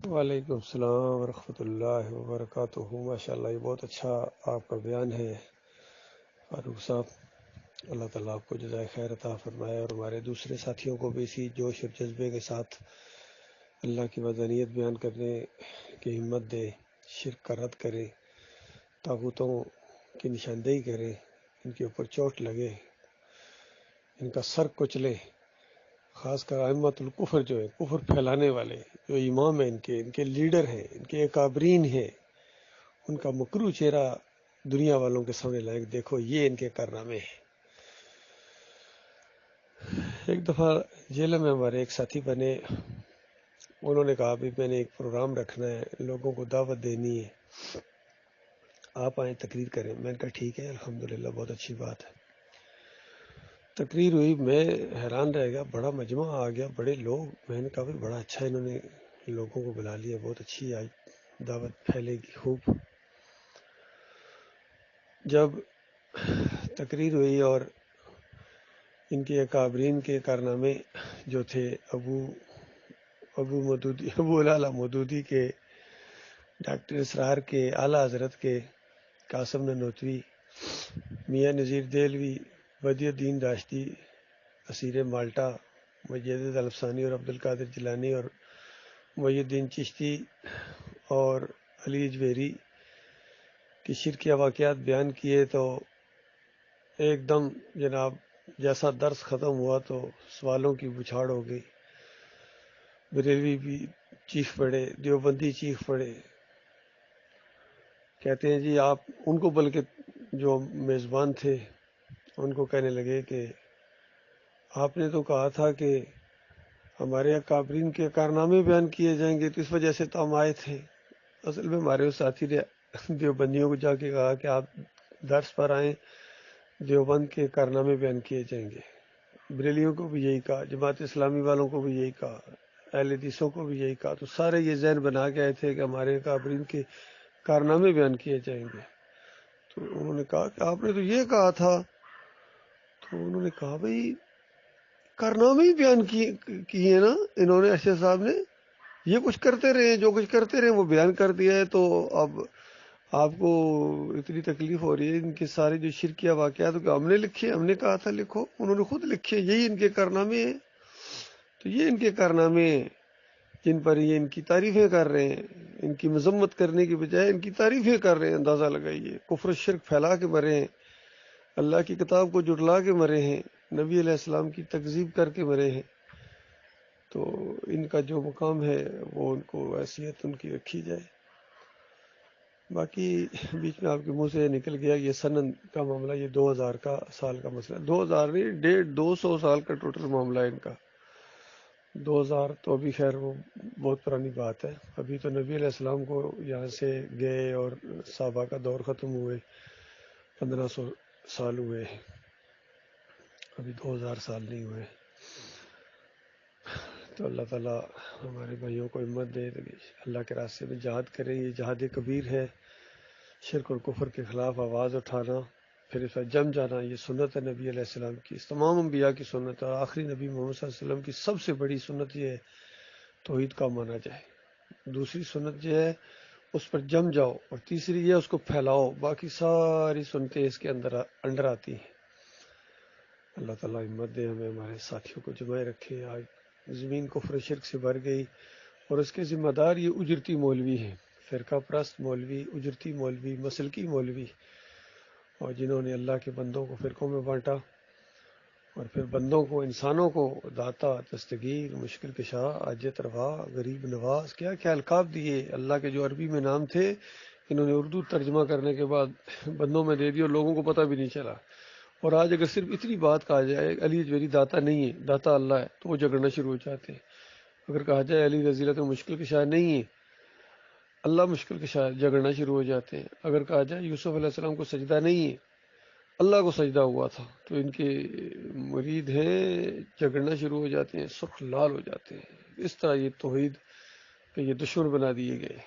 وعلیکم السلام ورحمۃ اللہ وبرکاتہ۔ ماشاءاللہ یہ بہت اچھا آپ کا بیان ہے فاروق صاحب۔ اللہ تعالیٰ آپ کو جزائے خیر عطا فرمائے اور ہمارے دوسرے ساتھیوں کو بھی اسی جوش اور جذبے کے ساتھ اللہ کی وحدانیت بیان کرنے کی ہمت دے، شرک کا رد کرے، طاغوتوں کی نشاندہی کرے، ان کے اوپر چوٹ لگے، ان کا سر کچلے، خاص کر ائمۃ الکفر جو ہے، کفر پھیلانے والے جو امام ہیں، ان کے لیڈر ہیں، ان کے اکابرین ہیں، ان کا مکروہ چہرہ دنیا والوں کے سامنے لائق دیکھو، یہ ان کے کارنامے ہیں۔ ایک دفعہ جیل میں ہمارے ایک ساتھی بنے، انہوں نے کہا بھی میں نے ایک پروگرام رکھنا ہے، لوگوں کو دعوت دینی ہے، آپ آئیں تقریر کریں۔ میں نے کہا ٹھیک ہے، الحمدللہ، بہت اچھی بات ہے۔ تقریر ہوئی، میں حیران رہ گیا، بڑا مجمع آ گیا، بڑے لوگ۔ میں نے کہا بھی بڑا اچھا انہوں نے لوگوں کو بلا لیا، بہت اچھی آج دعوت پھیلے گی خوب۔ جب تقریر ہوئی اور ان کے اکابرین کے کارنامے جو تھے، ابو لالہ مودودی کے، ڈاکٹر اسرار کے، اعلیٰ حضرت کے، قاسم نانوتوی، میاں نذیر دہلوی، بدی الدین راشدی، اسیر مالٹا، مجدد الفسانی اور عبد القادر جیلانی اور محی الدین چشتی اور علی اجویری کی شرکیہ واقعات بیان کیے، تو ایک دم جناب جیسا درس ختم ہوا تو سوالوں کی بچھاڑ ہو گئی۔ بریلوی بھی چیخ پڑے، دیوبندی چیخ پڑے، کہتے ہیں جی آپ ان کو، بلکہ جو میزبان تھے ان کو کہنے لگے کہ آپ نے تو کہا تھا کہ ہمارے اکابرین کے کارنامے بیان کیے جائیں گے، تو اس وجہ سے تو ہم آئے تھے۔ اصل میں ہمارے اس ساتھی نے دیوبندیوں کو جا کے کہا کہ آپ درس پر آئیں، دیوبند کے کارنامے بیان کیے جائیں گے۔ بریلیوں کو بھی یہی کہا، جماعت اسلامی والوں کو بھی یہی کہا، اہل حدیثوں کو بھی یہی کہا، تو سارے یہ ذہن بنا کے آئے تھے کہ ہمارے اکابرین کے کارنامے بیان کیے جائیں گے۔ تو انہوں نے کہا کہ آپ نے تو یہ کہا تھا۔ تو انہوں نے کہا بھائی کارنامے ہی بیان کیے نا انہوں نے، ارشد صاحب نے، یہ کچھ کرتے رہے، جو کچھ کرتے رہے وہ بیان کر دیا ہے، تو اب آپ کو اتنی تکلیف ہو رہی ہے ان کے سارے جو شرکیہ واقعات کہ ہم نے لکھے، ہم نے کہا تھا لکھو، انہوں نے خود لکھے، یہی ان کے کارنامے ہیں۔ تو یہ ان کے کارنامے ہیں جن پر یہ ان کی تعریفیں کر رہے ہیں، ان کی مذمت کرنے کی بجائے ان کی تعریفیں کر رہے ہیں۔ اندازہ لگائیے، کفر و شرک پھیلا کے مرے ہیں، اللہ کی کتاب کو جھٹلا کے مرے ہیں، نبی علیہ السلام کی تکذیب کر کے مرے ہیں۔ تو ان کا جو مقام ہے وہ ان کو حیثیت ان کی رکھی جائے۔ باقی بیچ میں آپ کے منہ سے نکل گیا یہ سند کا معاملہ، یہ 2000 کا سال کا مسئلہ، 2000 نہیں، 200 سال کا ٹوٹل معاملہ ہے ان کا۔ 2000 تو ابھی خیر وہ بہت پرانی بات ہے، ابھی تو نبی علیہ السلام کو یہاں سے گئے اور صحابہ کا دور ختم ہوئے 1500 سال ہوئے ہیں، ابھی 2000 سال نہیں ہوئے۔ تو اللہ تعالیٰ ہمارے بھائیوں کو ہمت دے، اللہ کے راستے میں جہاد کریں، یہ جہاد کبیر ہے، شرک اور کفر کے خلاف آواز اٹھانا، پھر اس پر جم جانا، یہ سنت ہے نبی علیہ السلام کی، اس تمام انبیاء کی سنت ہے، اور آخری نبی محمد صلی اللہ علیہ وسلم کی سب سے بڑی سنت یہ ہے توحید کا مانا جائے۔ دوسری سنت جو ہے اس پر جم جاؤ، اور تیسری یہ اس کو پھیلاؤ، باقی ساری سنتیں اس کے انڈر آتی ہیں۔ اللہ تعالیٰ ہمت دے ہمیں، ہمارے ساتھیوں کو جمائے رکھے۔ آج زمین کفر و شرک سے بھر گئی، اور اس کے ذمہ دار یہ اجرتی مولوی ہیں، فرقہ پرست مولوی، اجرتی مولوی، مسلکی مولوی، اور جنہوں نے اللہ کے بندوں کو فرقوں میں بانٹا، اور پھر بندوں کو، انسانوں کو داتا، دستگیر، مشکل کشا، حاجت روا، غریب نواز، کیا کیا القاب دیے اللہ کے جو عربی میں نام تھے، انہوں نے اردو ترجمہ کرنے کے بعد بندوں میں دے دیا اور لوگوں کو پتہ بھی نہیں چلا۔ اور آج اگر صرف اتنی بات کہا جائے علی اجویری داتا نہیں ہے، داتا اللہ ہے، تو وہ جھگڑنا شروع ہو جاتے ہیں۔ اگر کہا جائے علی رضی اللہ عنہ مشکل کشا نہیں ہے، اللہ مشکل کشا ہے، جھگڑنا شروع ہو جاتے ہیں۔ اگر کہا جائے یوسف علیہ السلام کو سجدہ نہیں ہے، اللہ کو سجدہ ہوا تھا، تو ان کے مرید ہیں، جھگڑنا شروع ہو جاتے ہیں، سرخ لال ہو جاتے ہیں۔ اس طرح یہ توحید کہ یہ دشمن بنا دیے گئے،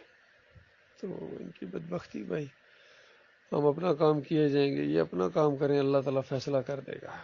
تو ان کی بدبختی بھائی۔ ہم اپنا کام کیے جائیں گے، یہ اپنا کام کریں، اللہ تعالیٰ فیصلہ کر دے گا۔